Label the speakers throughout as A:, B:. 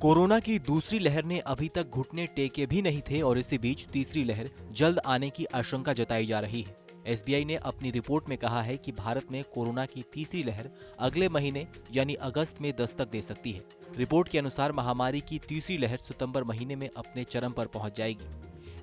A: Corona की दूसरी लहर ने अभी तक घुटने टेके भी नहीं थे और इसी बीच तीसरी लहर जल्द आने की आशंका जताई जा रही है। एसबीआई ने अपनी रिपोर्ट में कहा है कि भारत में कोरोना की तीसरी लहर अगले महीने यानी अगस्त में दस्तक दे सकती है। रिपोर्ट के अनुसार महामारी की तीसरी लहर सितंबर महीने में अपने चरम पर पहुंच जाएगी।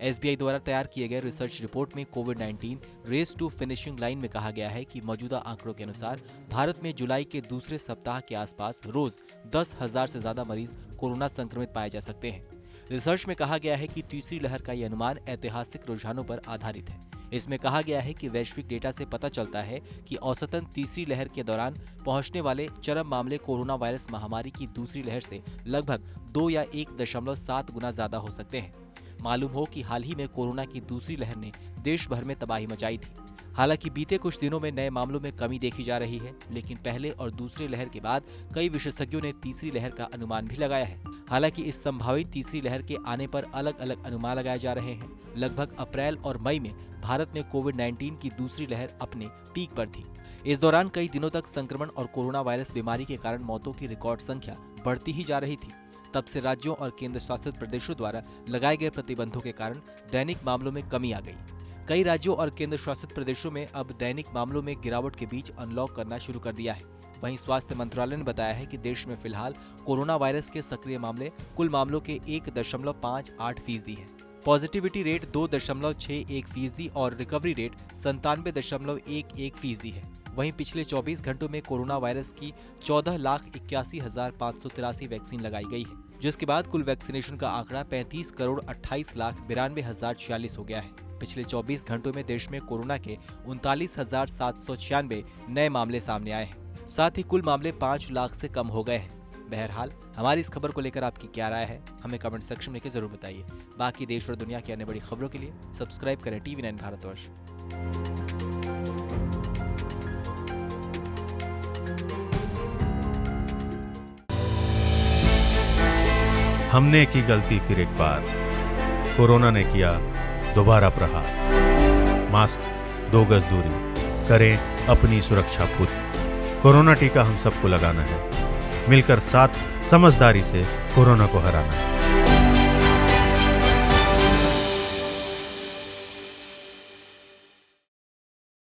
A: एसबीआई द्वारा तैयार किए गए रिसर्च रिपोर्ट में कोविड-19 रेस टू फिनिशिंग लाइन में कहा गया है कि मौजूदा आंकड़ों के अनुसार भारत में जुलाई के दूसरे सप्ताह के आसपास रोज 10,000 से ज्यादा मरीज कोरोना संक्रमित पाए जा सकते हैं। रिसर्च में कहा गया है कि तीसरी लहर का यह अनुमान ऐतिहासिक रुझानों पर आधारित है। इसमें कहा गया है कि वैश्विक डेटा से पता चलता है कि औसतन तीसरी लहर के दौरान पहुंचने वाले चरम मामले कोरोना वायरस महामारी की दूसरी लहर से लगभग 2 या 1.7 गुना ज्यादा हो सकते हैं। मालूम हो कि हाल ही में कोरोना की दूसरी लहर ने देश भर में तबाही मचाई थी। हालांकि बीते कुछ दिनों में नए मामलों में कमी देखी जा रही है, लेकिन पहले और दूसरे लहर के बाद कई विशेषज्ञों ने तीसरी लहर का अनुमान भी लगाया है। हालांकि इस संभावित तीसरी लहर के आने पर अलग अलग अनुमान लगाए जा रहे हैं। लगभग अप्रैल और मई में भारत में कोविड-19 की दूसरी लहर अपने पीक पर थी। इस दौरान कई दिनों तक संक्रमण और कोरोना वायरस बीमारी के कारण मौतों की रिकॉर्ड संख्या बढ़ती ही जा रही थी। तब से राज्यों और केंद्र शासित प्रदेशों द्वारा लगाए गए प्रतिबंधों के कारण दैनिक मामलों में कमी आ गई। कई राज्यों और केंद्र शासित प्रदेशों में अब दैनिक मामलों में गिरावट के बीच अनलॉक करना शुरू कर दिया है। वहीं स्वास्थ्य मंत्रालय ने बताया है कि देश में फिलहाल कोरोना वायरस के सक्रिय मामले कुल मामलों के 1.58% है। पॉजिटिविटी रेट 2.61% और रिकवरी रेट 97.11% है। वहीं पिछले 24 घंटों में कोरोना वायरस की 14,81,583 वैक्सीन लगाई गई है, जिसके बाद कुल वैक्सीनेशन का आंकड़ा 35,28,92,046 हो गया है। पिछले 24 घंटों में देश में कोरोना के 39,796 नए मामले सामने आए हैं। साथ ही कुल मामले 5 लाख से कम हो गए हैं। बहरहाल हमारी इस खबर को लेकर आपकी क्या राय है, हमें कमेंट सेक्शन में लिखकर जरूर बताइए। बाकी देश और दुनिया की अन्य बड़ी खबरों के लिए सब्सक्राइब करें TV9 भारतवर्ष।
B: हमने की गलती फिर एक बार, कोरोना ने किया दोबारा प्रहार। मास्क, 2 गज दूरी, करें अपनी सुरक्षा खुद। कोरोना टीका हम सबको लगाना है, मिलकर साथ समझदारी से कोरोना को हराना है।